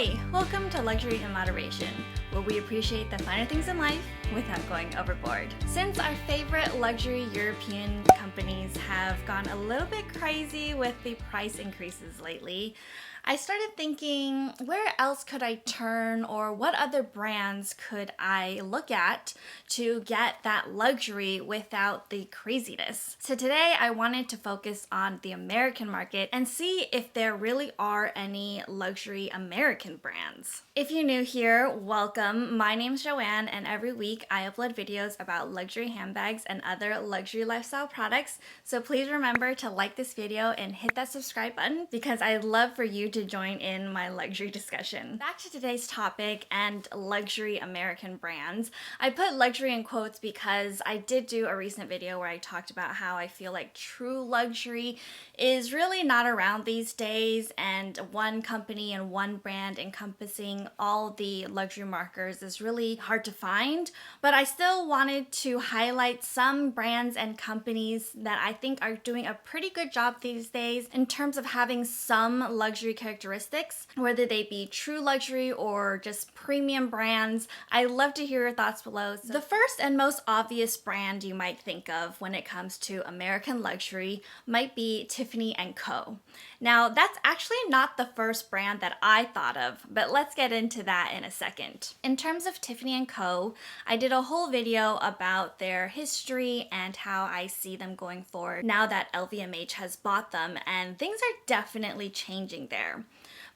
Hi, welcome to Luxury in Moderation, where we appreciate the finer things in life without going overboard. Since our favorite luxury European companies have gone a little bit crazy with the price increases lately, I started thinking, where else could I turn, or what other brands could I look at to get that luxury without the craziness? So today I wanted to focus on the American market and see if there really are any luxury American brands. If you're new here, welcome. My name's Joanne, and every week I upload videos about luxury handbags and other luxury lifestyle products. So please remember to like this video and hit that subscribe button because I'd love for you to join in my luxury discussion. Back to today's topic and luxury American brands. I put luxury in quotes because I did do a recent video where I talked about how I feel like true luxury is really not around these days, and one company and one brand encompassing all the luxury markers is really hard to find. But I still wanted to highlight some brands and companies that I think are doing a pretty good job these days in terms of having some luxury characteristics, whether they be true luxury or just premium brands. I'd love to hear your thoughts below. So the first and most obvious brand you might think of when it comes to American luxury might be Tiffany Co. Now, that's actually not the first brand that I thought of, but let's get into that in a second. In terms of Tiffany Co., I did a whole video about their history and how I see them going forward now that LVMH has bought them, and things are definitely changing there.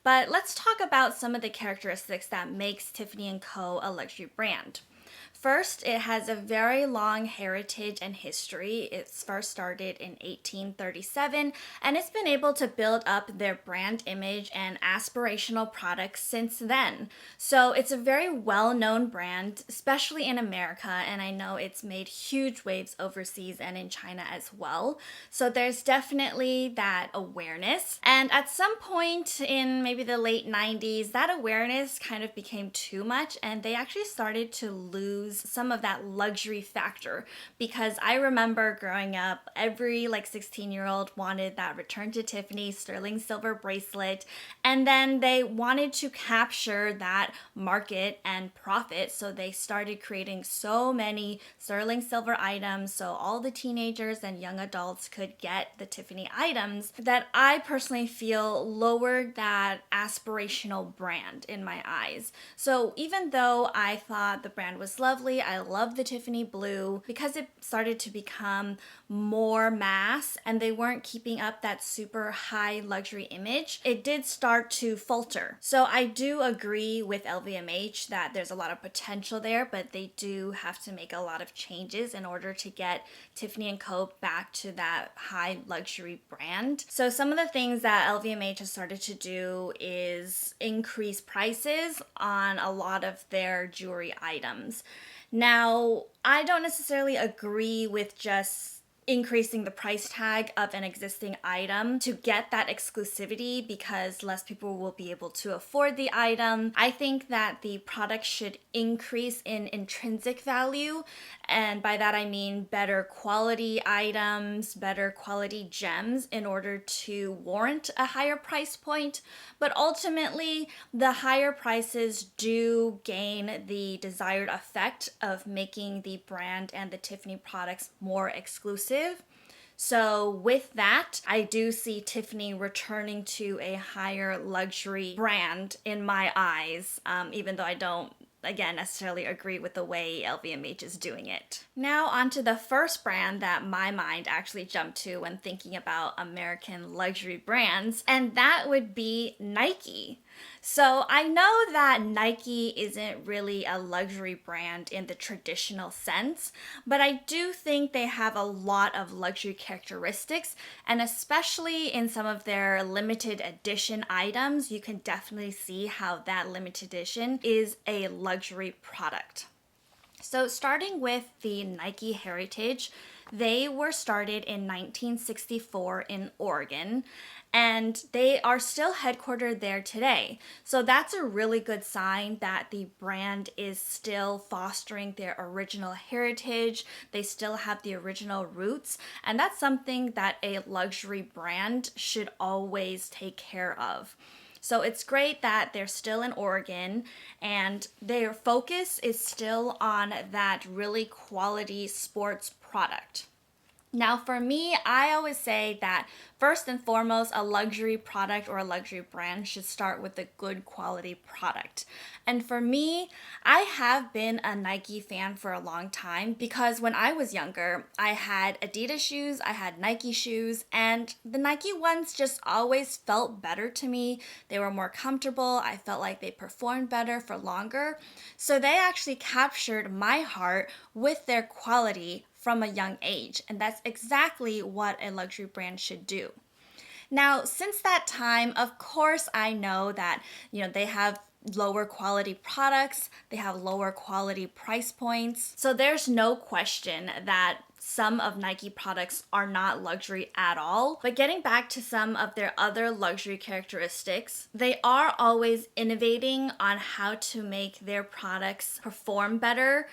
But let's talk about some of the characteristics that makes Tiffany Co. a luxury brand. First, it has a very long heritage and history. It's first started in 1837, and it's been able to build up their brand image and aspirational products since then. So it's a very well-known brand, especially in America, and I know it's made huge waves overseas and in China as well. So there's definitely that awareness. And at some point in maybe the late 90s, that awareness kind of became too much, and they actually started to lose some of that luxury factor, because I remember growing up, every 16-year-old wanted that Return to Tiffany sterling silver bracelet, and then they wanted to capture that market and profit, so they started creating so many sterling silver items so all the teenagers and young adults could get the Tiffany items, that I personally feel lowered that aspirational brand in my eyes. So even though I thought the brand was lovely, I love the Tiffany blue, because it started to become more mass and they weren't keeping up that super high luxury image, it did start to falter. So I do agree with LVMH that there's a lot of potential there, but they do have to make a lot of changes in order to get Tiffany Co. back to that high luxury brand. So some of the things that LVMH has started to do is increase prices on a lot of their jewelry items. Now, I don't necessarily agree with just increasing the price tag of an existing item to get that exclusivity because less people will be able to afford the item. I think that the product should increase in intrinsic value, and by that I mean better quality items, better quality gems in order to warrant a higher price point. But ultimately, the higher prices do gain the desired effect of making the brand and the Tiffany products more exclusive. So with that, I do see Tiffany returning to a higher luxury brand in my eyes, even though I don't necessarily agree with the way LVMH is doing it. Now onto the first brand that my mind actually jumped to when thinking about American luxury brands, and that would be Nike. So I know that Nike isn't really a luxury brand in the traditional sense, but I do think they have a lot of luxury characteristics, and especially in some of their limited edition items, you can definitely see how that limited edition is a luxury product. So starting with the Nike heritage, they were started in 1964 in Oregon, and they are still headquartered there today. So that's a really good sign that the brand is still fostering their original heritage. They still have the original roots, and that's something that a luxury brand should always take care of. So it's great that they're still in Oregon and their focus is still on that really quality sports product. Now, for me, I always say that first and foremost, a luxury product or a luxury brand should start with a good quality product. And for me, I have been a Nike fan for a long time because when I was younger, I had Adidas shoes, I had Nike shoes, and the Nike ones just always felt better to me. They were more comfortable. I felt like they performed better for longer. So they actually captured my heart with their quality from a young age, and that's exactly what a luxury brand should do. Now, since that time, of course, I know that, they have lower quality products, they have lower quality price points. So there's no question that some of Nike products are not luxury at all. But getting back to some of their other luxury characteristics, they are always innovating on how to make their products perform better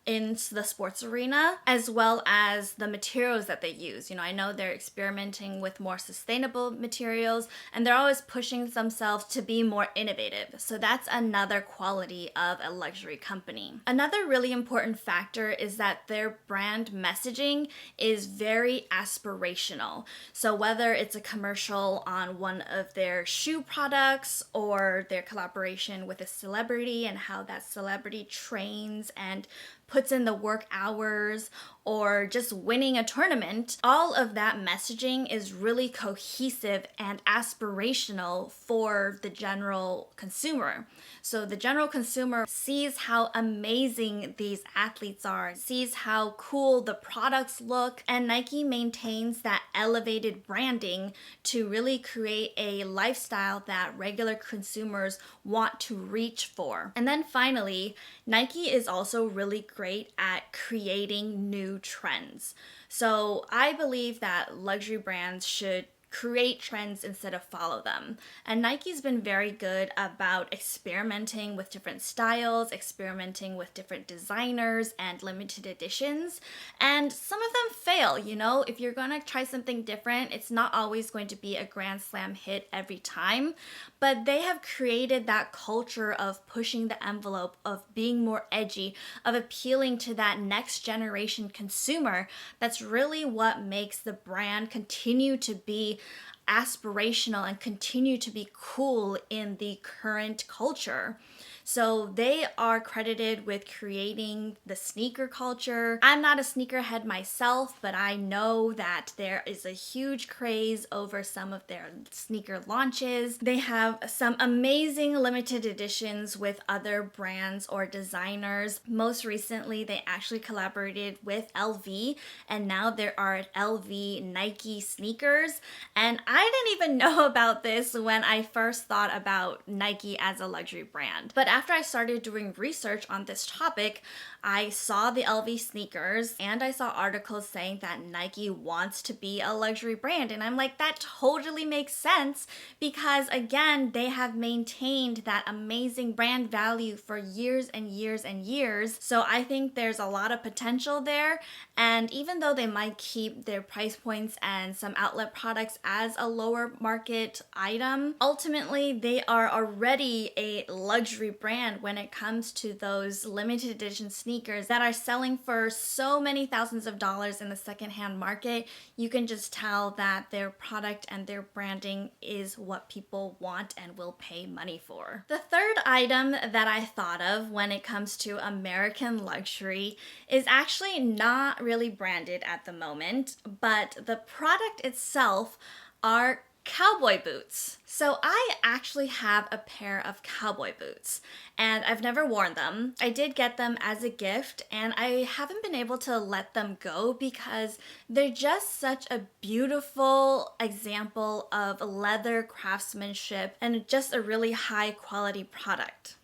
in the sports arena, as well as the materials that they use. I know they're experimenting with more sustainable materials and they're always pushing themselves to be more innovative. So that's another quality of a luxury company. Another really important factor is that their brand messaging is very aspirational. So whether it's a commercial on one of their shoe products or their collaboration with a celebrity and how that celebrity trains and puts in the work hours, or just winning a tournament, all of that messaging is really cohesive and aspirational for the general consumer. So the general consumer sees how amazing these athletes are, sees how cool the products look, and Nike maintains that elevated branding to really create a lifestyle that regular consumers want to reach for. And then finally, Nike is also really great at creating new trends. So I believe that luxury brands should create trends instead of follow them. And Nike's been very good about experimenting with different styles, experimenting with different designers and limited editions. And some of them fail, if you're gonna try something different, it's not always going to be a grand slam hit every time. But they have created that culture of pushing the envelope, of being more edgy, of appealing to that next generation consumer. That's really what makes the brand continue to be aspirational and continue to be cool in the current culture. So they are credited with creating the sneaker culture. I'm not a sneakerhead myself, but I know that there is a huge craze over some of their sneaker launches. They have some amazing limited editions with other brands or designers. Most recently, they actually collaborated with LV, and now there are LV Nike sneakers. And I didn't even know about this when I first thought about Nike as a luxury brand. But after I started doing research on this topic, I saw the LV sneakers and I saw articles saying that Nike wants to be a luxury brand. And I'm like, that totally makes sense because, again, they have maintained that amazing brand value for years and years and years. So I think there's a lot of potential there. And even though they might keep their price points and some outlet products as a lower market item, ultimately they are already a luxury brand when it comes to those limited edition sneakers that are selling for so many thousands of dollars in the secondhand market. You can just tell that their product and their branding is what people want and will pay money for. The third item that I thought of when it comes to American luxury is actually not really branded at the moment, but the product itself are cowboy boots. So I actually have a pair of cowboy boots and I've never worn them. I did get them as a gift and I haven't been able to let them go because they're just such a beautiful example of leather craftsmanship and just a really high quality product.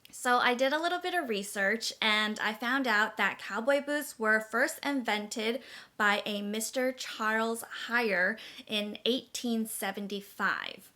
So I did a little bit of research and I found out that cowboy boots were first invented by a Mr. Charles Hire in 1875.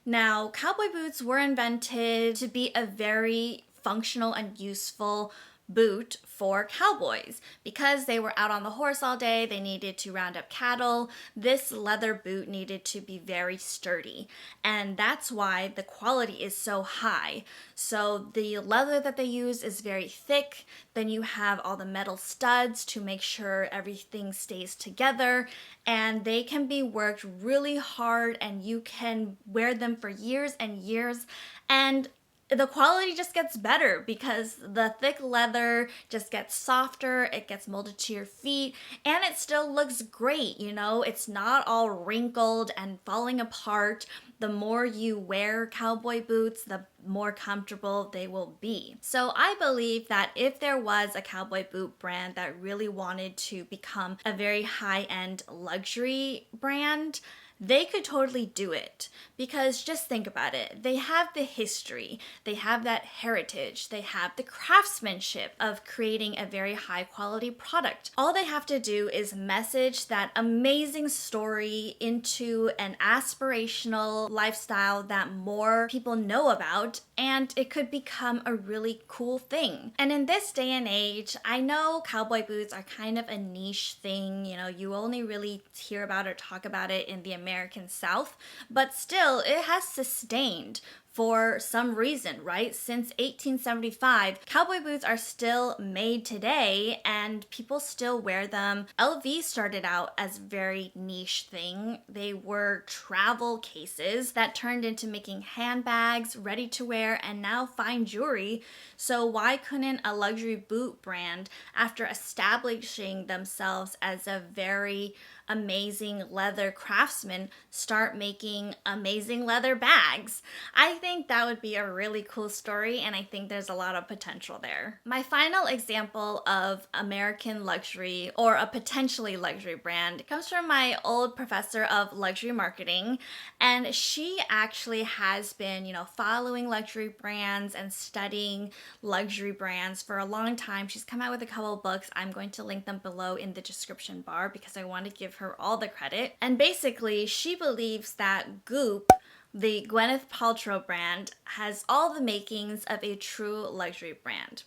Now, cowboy boots were invented to be a very functional and useful boot for cowboys. Because they were out on the horse all day, they needed to round up cattle. This leather boot needed to be very sturdy, and that's why the quality is so high. So the leather that they use is very thick. Then you have all the metal studs to make sure everything stays together, and they can be worked really hard, and you can wear them for years and years, and the quality just gets better because the thick leather just gets softer, it gets molded to your feet, and it still looks great, you know? It's not all wrinkled and falling apart. The more you wear cowboy boots, the more comfortable they will be. So I believe that if there was a cowboy boot brand that really wanted to become a very high-end luxury brand, they could totally do it, because just think about it. They have the history, they have that heritage, they have the craftsmanship of creating a very high quality product. All they have to do is message that amazing story into an aspirational lifestyle that more people know about, and it could become a really cool thing. And in this day and age, I know cowboy boots are kind of a niche thing, you know, you only really hear about or talk about it in the American South, but still it has sustained for some reason, right? Since 1875, cowboy boots are still made today and people still wear them. LV started out as a very niche thing. They were travel cases that turned into making handbags, ready to wear, and now fine jewelry. So why couldn't a luxury boot brand, after establishing themselves as a very amazing leather craftsman, start making amazing leather bags? I think that would be a really cool story, and I think there's a lot of potential there. My final example of American luxury, or a potentially luxury brand, comes from my old professor of luxury marketing, and she actually has been, you know, following luxury brands and studying luxury brands for a long time. She's come out with a couple books. I'm going to link them below in the description bar because I want to give her all the credit. And basically, she believes that Goop, the Gwyneth Paltrow brand, has all the makings of a true luxury brand.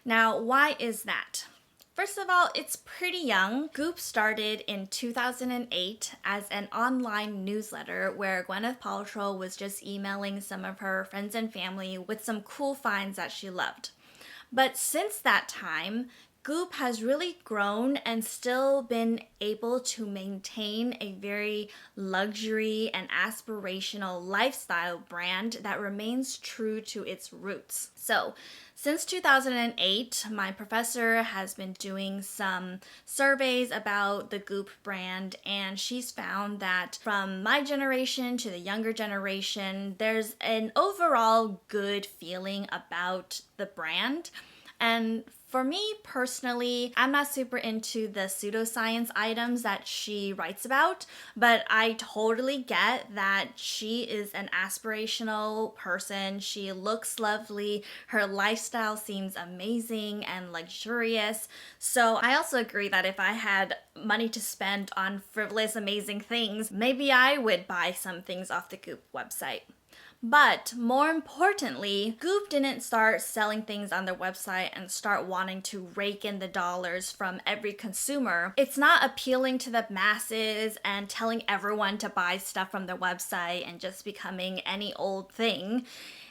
Now, why is that? First of all, it's pretty young. Goop started in 2008 as an online newsletter where Gwyneth Paltrow was just emailing some of her friends and family with some cool finds that she loved. But since that time, Goop has really grown and still been able to maintain a very luxury and aspirational lifestyle brand that remains true to its roots. So, since 2008, my professor has been doing some surveys about the Goop brand, and she's found that from my generation to the younger generation, there's an overall good feeling about the brand. And for me personally, I'm not super into the pseudoscience items that she writes about, but I totally get that she is an aspirational person. She looks lovely. Her lifestyle seems amazing and luxurious. So I also agree that if I had money to spend on frivolous, amazing things, maybe I would buy some things off the Goop website. But more importantly, Goop didn't start selling things on their website and start wanting to rake in the dollars from every consumer. It's not appealing to the masses and telling everyone to buy stuff from their website and just becoming any old thing.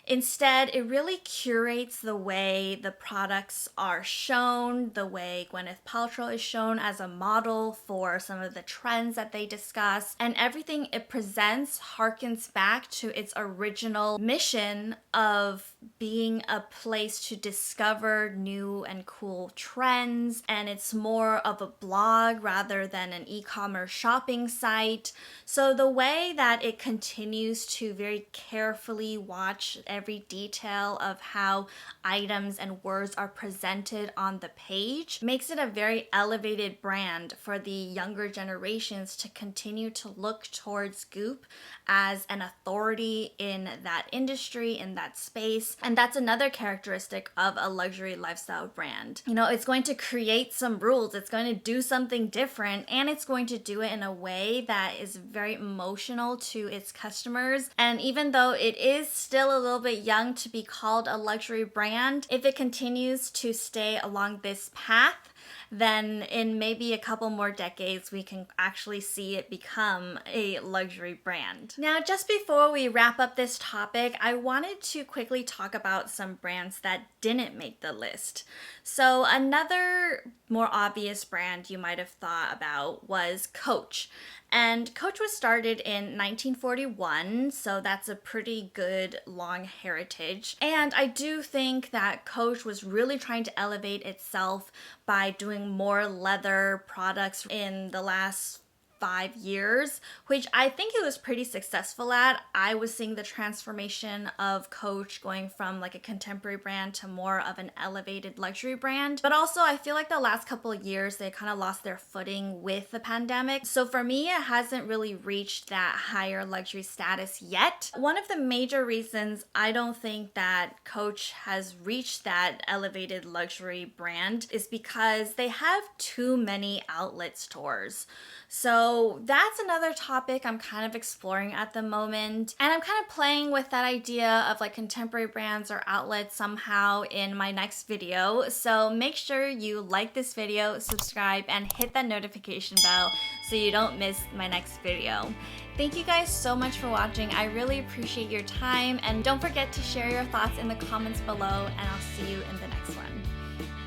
Instead, it really curates the way the products are shown, the way Gwyneth Paltrow is shown as a model for some of the trends that they discuss, and everything it presents harkens back to its original mission of being a place to discover new and cool trends, and it's more of a blog rather than an e-commerce shopping site. So the way that it continues to very carefully watch every detail of how items and words are presented on the page makes it a very elevated brand for the younger generations to continue to look towards Goop as an authority in that industry, in that space. And And that's another characteristic of a luxury lifestyle brand. You know, it's going to create some rules, it's going to do something different, and it's going to do it in a way that is very emotional to its customers. And even though it is still a little bit young to be called a luxury brand, if it continues to stay along this path, then in maybe a couple more decades, we can actually see it become a luxury brand. Now, just before we wrap up this topic, I wanted to quickly talk about some brands that didn't make the list. So another more obvious brand you might have thought about was Coach. And Coach was started in 1941, so that's a pretty good long heritage. And I do think that Coach was really trying to elevate itself by doing more leather products in the last 5 years, which I think it was pretty successful at. I was seeing the transformation of Coach going from like a contemporary brand to more of an elevated luxury brand. But also I feel like the last couple of years they kind of lost their footing with the pandemic. So for me, it hasn't really reached that higher luxury status yet. One of the major reasons I don't think that Coach has reached that elevated luxury brand is because they have too many outlet stores. So that's another topic I'm kind of exploring at the moment. And I'm kind of playing with that idea of like contemporary brands or outlets somehow in my next video. So make sure you like this video, subscribe, and hit that notification bell so you don't miss my next video. Thank you guys so much for watching. I really appreciate your time. And don't forget to share your thoughts in the comments below, and I'll see you in the next one.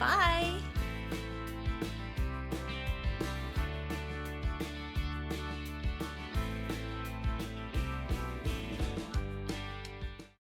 Bye!